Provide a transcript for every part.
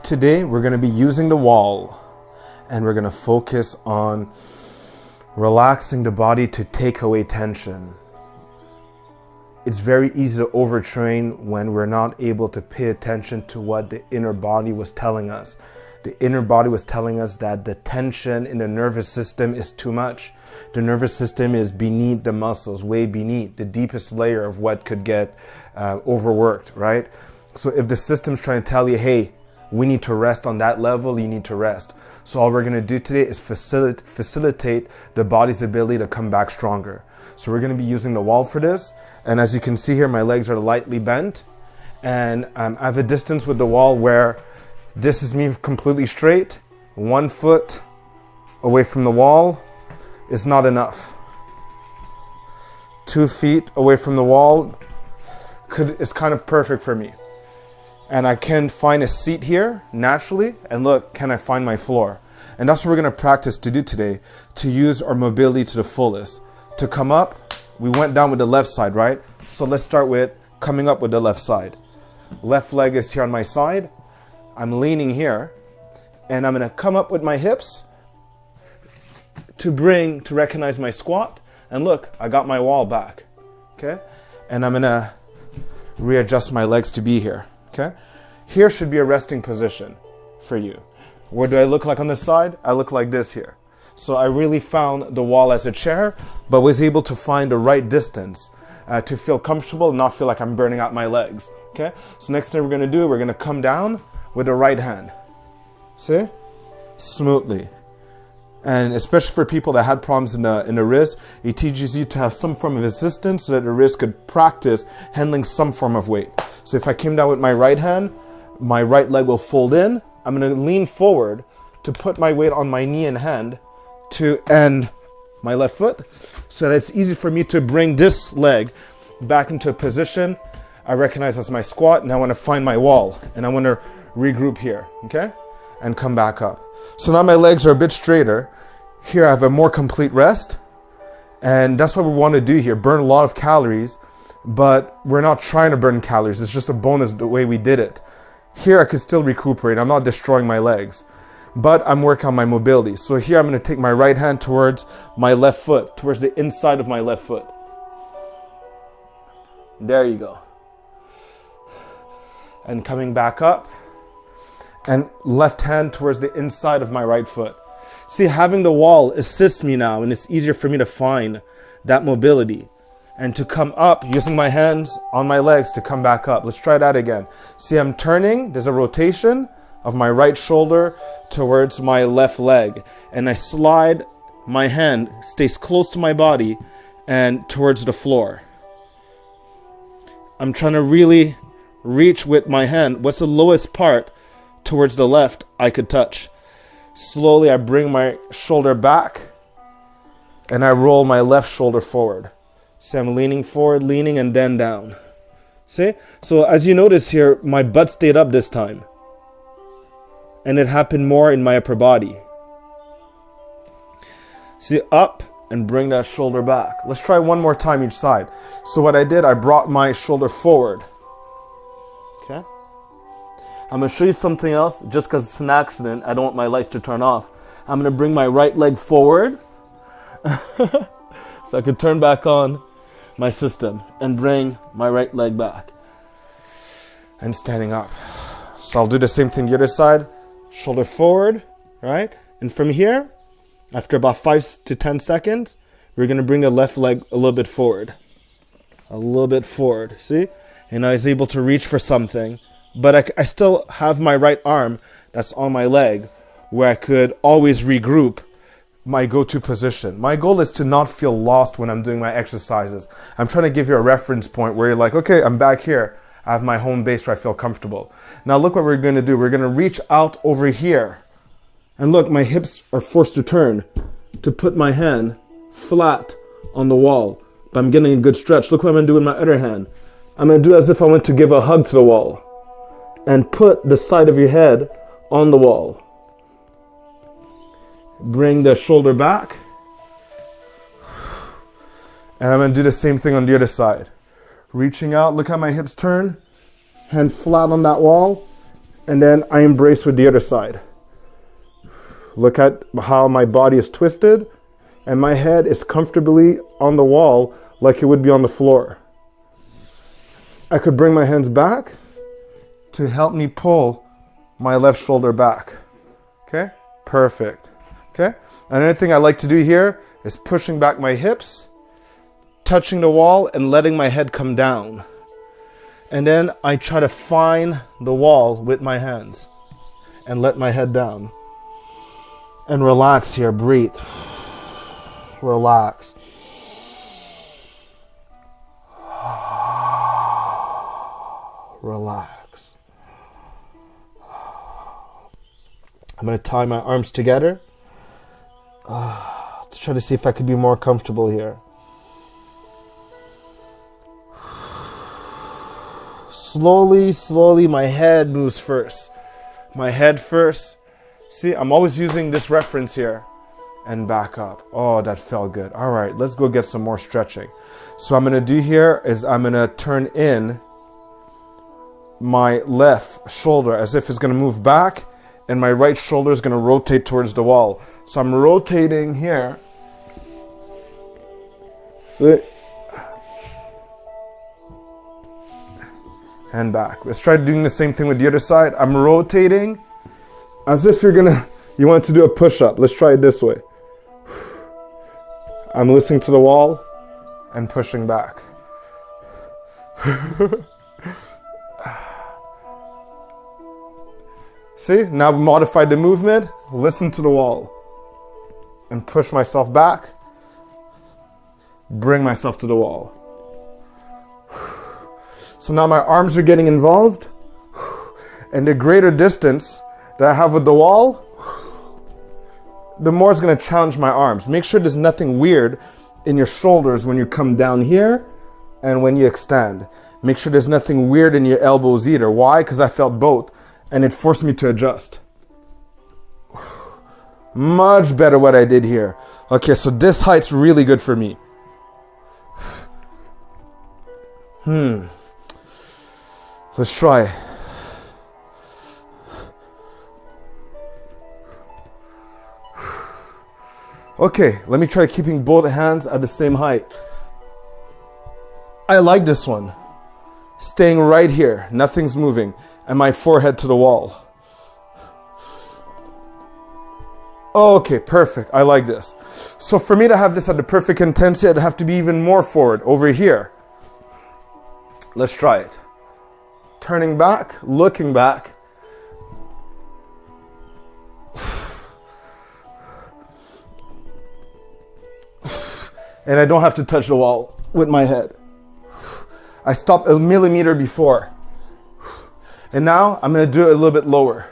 Today we're going to be using the wall, and we're going to focus on relaxing the body to take away tension. It's very easy to overtrain when we're not able to pay attention to what the inner body was telling us. The inner body was telling us that the tension in the nervous system is too much. The nervous system is beneath the muscles, way beneath the deepest layer of what could get overworked, right? So if the system's trying to tell you, hey, we need to rest on that level, you need to rest. So all we're going to do today is facilitate the body's ability to come back stronger. So we're going to be using the wall for this. And as you can see here, my legs are lightly bent. And I have a distance with the wall where this is me completely straight. 1 foot away from the wall is not enough. 2 feet away from the wall is kind of perfect for me. And I can find a seat here naturally, and look, can I find my floor? And that's what we're going to practice to do today, to use our mobility to the fullest. To come up, we went down with the left side, right? So let's start with coming up with the left side. Left leg is here on my side. I'm leaning here, and I'm going to come up with my hips to recognize my squat. And look, I got my wall back, okay? And I'm going to readjust my legs to be here. Okay, here should be a resting position for you. Where do I look like on this side? I look like this here. So I really found the wall as a chair, but was able to find the right distance to feel comfortable and not feel like I'm burning out my legs. Okay, so next thing we're going to do, we're going to come down with the right hand. See? Smoothly. And especially for people that had problems in the wrist, it teaches you to have some form of assistance so that the wrist could practice handling some form of weight. So if I came down with my right hand, my right leg will fold in. I'm going to lean forward to put my weight on my knee and hand and my left foot so that it's easy for me to bring this leg back into a position I recognize as my squat, and I want to find my wall and I want to regroup here, okay? And come back up. So now my legs are a bit straighter. Here I have a more complete rest, and that's what we want to do here, burn a lot of calories. But we're not trying to burn calories. It's just a bonus the way we did it. Here I could still recuperate. I'm not destroying my legs, but I'm working on my mobility. So here I'm going to take my right hand towards my left foot, towards the inside of my left foot. There you go. And coming back up, and left hand towards the inside of my right foot. See, having the wall assists me now, and it's easier for me to find that mobility. And to come up using my hands on my legs to come back up. Let's try that again. See, I'm turning. There's a rotation of my right shoulder towards my left leg. And I slide my hand, stays close to my body and towards the floor. I'm trying to really reach with my hand. What's the lowest part towards the left I could touch? Slowly I bring my shoulder back and I roll my left shoulder forward. See, I'm leaning forward, leaning, and then down. See? So as you notice here, my butt stayed up this time. And it happened more in my upper body. See, up and bring that shoulder back. Let's try one more time each side. So what I did, I brought my shoulder forward. Okay? I'm going to show you something else. Just because it's an accident, I don't want my lights to turn off. I'm going to bring my right leg forward. So I could turn back on my system and bring my right leg back. And standing up. So I'll do the same thing the other side. Shoulder forward, right? And from here, after about 5 to 10 seconds, we're going to bring the left leg a little bit forward. A little bit forward, see? And I was able to reach for something. But I still have my right arm that's on my leg where I could always regroup my go-to position. My goal is to not feel lost when I'm doing my exercises. I'm trying to give you a reference point where you're like, okay, I'm back here. I have my home base where I feel comfortable. Now look what we're going to do. We're going to reach out over here. And look, my hips are forced to turn to put my hand flat on the wall. But I'm getting a good stretch. Look what I'm going to do with my other hand. I'm going to do as if I went to give a hug to the wall. And put the side of your head on the wall. Bring the shoulder back. And I'm going to do the same thing on the other side. Reaching out, look how my hips turn. Hand flat on that wall. And then I embrace with the other side. Look at how my body is twisted and my head is comfortably on the wall like it would be on the floor. I could bring my hands back to help me pull my left shoulder back. Okay, perfect. Okay, another thing I like to do here is pushing back my hips, touching the wall and letting my head come down. And then I try to find the wall with my hands and let my head down. And relax here, breathe. Relax. Relax. I'm going to tie my arms together to try to see if I could be more comfortable here. Slowly, slowly, my head moves first. My head first. See, I'm always using this reference here. And back up. Oh, that felt good. All right, let's go get some more stretching. So what I'm going to do here is I'm going to turn in my left shoulder as if it's going to move back, and my right shoulder is going to rotate towards the wall. So I'm rotating here. See? And back. Let's try doing the same thing with the other side. I'm rotating as if you want to do a push-up. Let's try it this way. I'm listening to the wall and pushing back. See, now we modified the movement. Listen to the wall and push myself back. Bring myself to the wall. So now my arms are getting involved, and the greater distance that I have with the wall, the more it's going to challenge my arms. Make sure there's nothing weird in your shoulders when you come down here and when you extend. Make sure there's nothing weird in your elbows either. Why? Because I felt both, and it forced me to adjust. Much better what I did here. Okay, so this height's really good for me. Let's try. Okay, let me try keeping both hands at the same height. I like this one. Staying right here, nothing's moving, and my forehead to the wall. Okay, perfect. I like this. So for me to have this at the perfect intensity, I'd have to be even more forward over here. Let's try it. Turning back, looking back. And I don't have to touch the wall with my head. I stopped a millimeter before. And now I'm going to do it a little bit lower.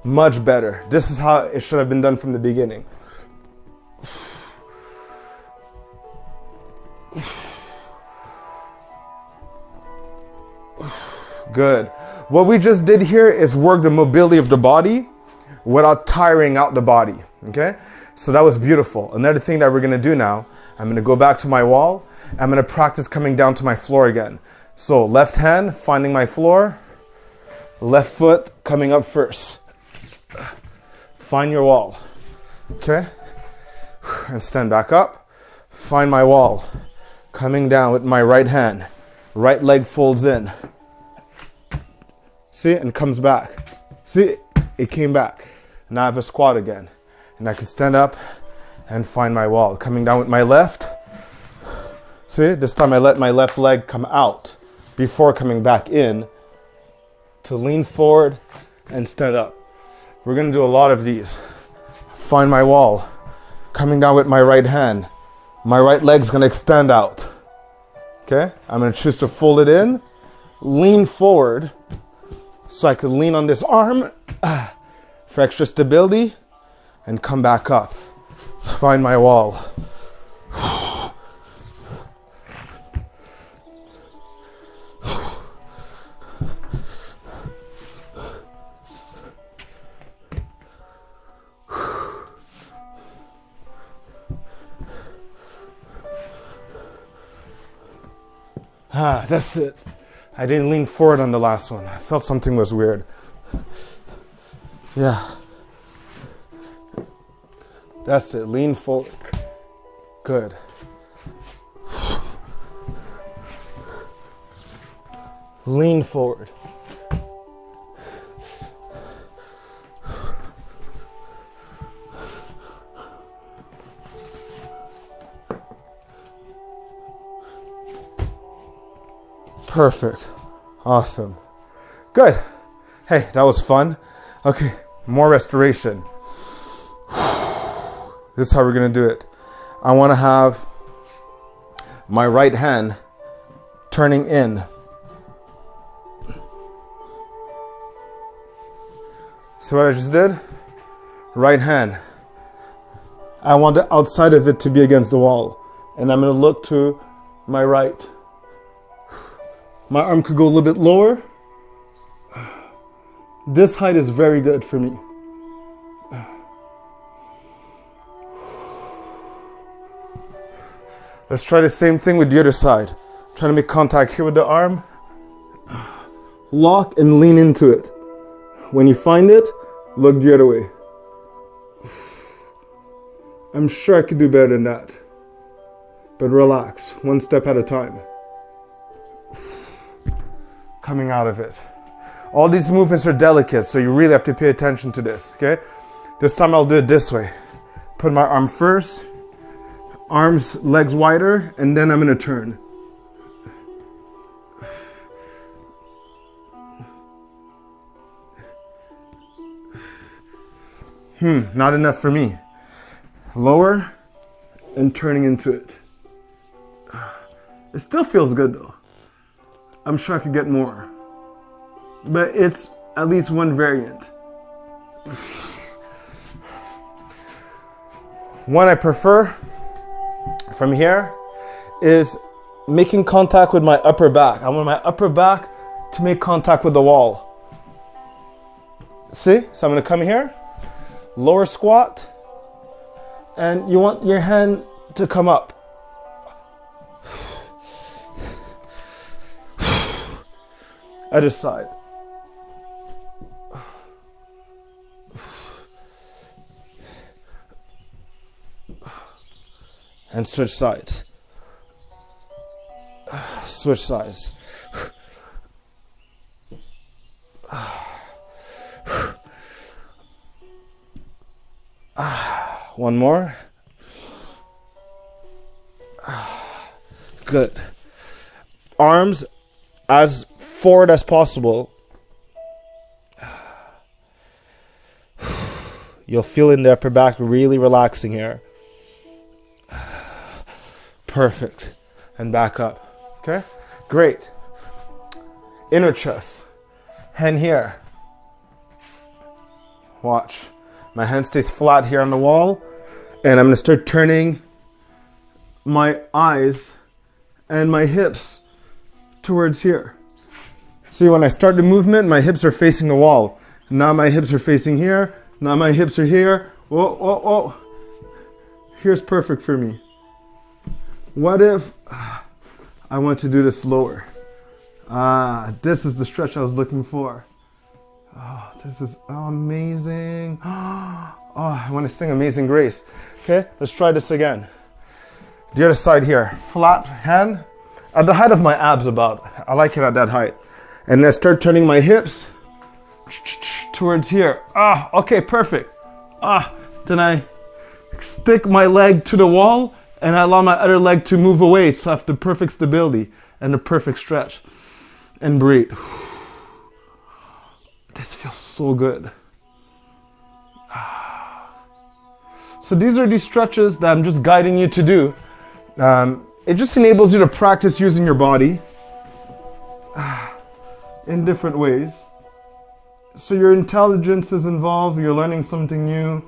Much better. This is how it should have been done from the beginning. Good. What we just did here is work the mobility of the body without tiring out the body. Okay? So that was beautiful. Another thing that we're going to do now, I'm going to go back to my wall. I'm going to practice coming down to my floor again. So left hand finding my floor. Left foot coming up first. Find your wall. Okay? And stand back up. Find my wall. Coming down with my right hand. Right leg folds in. See? And comes back. See? It came back. Now I have a squat again. And I can stand up and find my wall. Coming down with my left. See? This time I let my left leg come out before coming back in to lean forward and stand up. We're going to do a lot of these. Find my wall. Coming down with my right hand. My right leg's going to extend out. Okay? I'm going to choose to fold it in. Lean forward so I can lean on this arm for extra stability and come back up. Find my wall. That's it. I didn't lean forward on the last one. I felt something was weird. Yeah. That's it. Lean forward. Good. Lean forward. Perfect. Awesome. Good. Hey, that was fun. Okay, more restoration. This is how we're going to do it. I want to have my right hand turning in. See what I just did? Right hand. I want the outside of it to be against the wall. And I'm going to look to my right. My arm could go a little bit lower. This height is very good for me. Let's try the same thing with the other side. Trying to make contact here with the arm. Lock and lean into it. When you find it, look the other way. I'm sure I could do better than that. But relax, one step at a time. Coming out of it. All these movements are delicate, so you really have to pay attention to this, okay? This time I'll do it this way. Put my arm first, arms, legs wider, and then I'm going to turn. Not enough for me. Lower and turning into it. It still feels good though. I'm sure I could get more. But it's at least one variant. One I prefer from here is making contact with my upper back. I want my upper back to make contact with the wall. See? So I'm going to come here, lower squat, and you want your hand to come up. Other side. And switch sides. Switch sides. One more. Good. Arms as forward as possible. You'll feel in the upper back really relaxing here. Perfect. And back up. Okay? Great. Inner chest. Hand here. Watch. My hand stays flat here on the wall. And I'm going to start turning my eyes and my hips towards here. See, when I start the movement, my hips are facing the wall. Now my hips are facing here. Now my hips are here. Whoa, whoa, whoa. Here's perfect for me. What if I want to do this slower? This is the stretch I was looking for. Oh, this is amazing. Oh, I want to sing Amazing Grace. Okay, let's try this again. The other side here. Flat hand. At the height of my abs about. I like it at that height. And then I start turning my hips towards here. Okay, perfect. Then I stick my leg to the wall and I allow my other leg to move away, so I have the perfect stability and the perfect stretch. And breathe. This feels so good. So these are these stretches that I'm just guiding you to do. It just enables you to practice using your body in different ways. So your intelligence is involved, you're learning something new,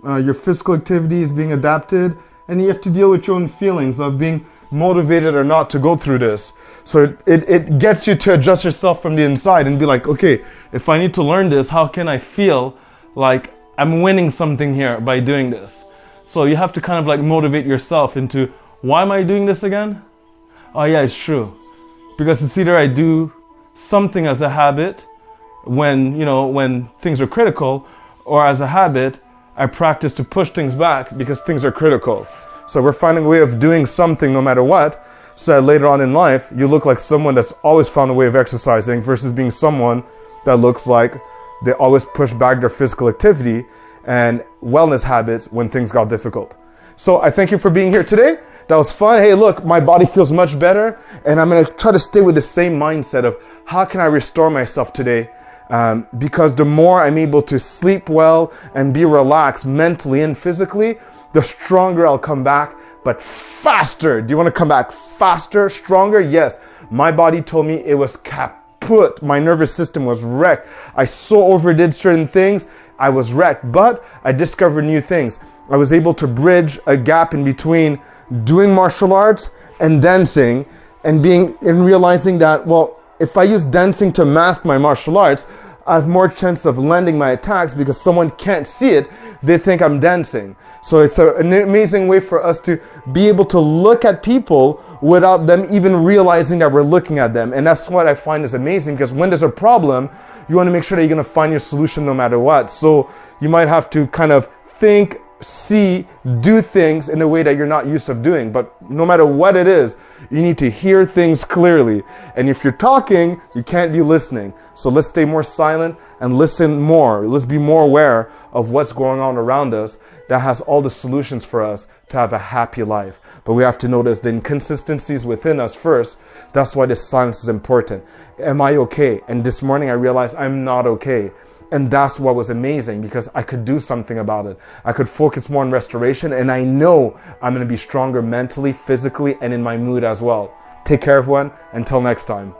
your physical activity is being adapted, and you have to deal with your own feelings of being motivated or not to go through this. So it gets you to adjust yourself from the inside and be like, okay, if I need to learn this, how can I feel like I'm winning something here by doing this? So you have to kind of like motivate yourself into, why am I doing this again? Oh yeah, it's true. Because it's either I do something as a habit when things are critical, or as a habit, I practice to push things back because things are critical. So we're finding a way of doing something no matter what, so that later on in life, you look like someone that's always found a way of exercising versus being someone that looks like they always push back their physical activity and wellness habits when things got difficult. So I thank you for being here today. That was fun. Hey, look, my body feels much better, and I'm going to try to stay with the same mindset of how can I restore myself today? Because the more I'm able to sleep well and be relaxed mentally and physically, the stronger I'll come back, but faster. Do you want to come back faster, stronger? Yes. My body told me it was kaput. My nervous system was wrecked. I so overdid certain things. I was wrecked, but I discovered new things. I was able to bridge a gap in between doing martial arts and dancing, and realizing that, well, if I use dancing to mask my martial arts, I have more chance of landing my attacks because someone can't see it. They think I'm dancing. So it's an amazing way for us to be able to look at people without them even realizing that we're looking at them. And that's what I find is amazing, because when there's a problem, you want to make sure that you're going to find your solution no matter what. So you might have to kind of think, see, do things in a way that you're not used to doing. But no matter what it is, you need to hear things clearly. And if you're talking, you can't be listening. So let's stay more silent and listen more. Let's be more aware of what's going on around us that has all the solutions for us to have a happy life. But we have to notice the inconsistencies within us first. That's why this silence is important. Am I okay? And this morning I realized I'm not okay. And that's what was amazing, because I could do something about it. I could focus more on restoration, and I know I'm going to be stronger mentally, physically, and in my mood as well. Take care, everyone. Until next time.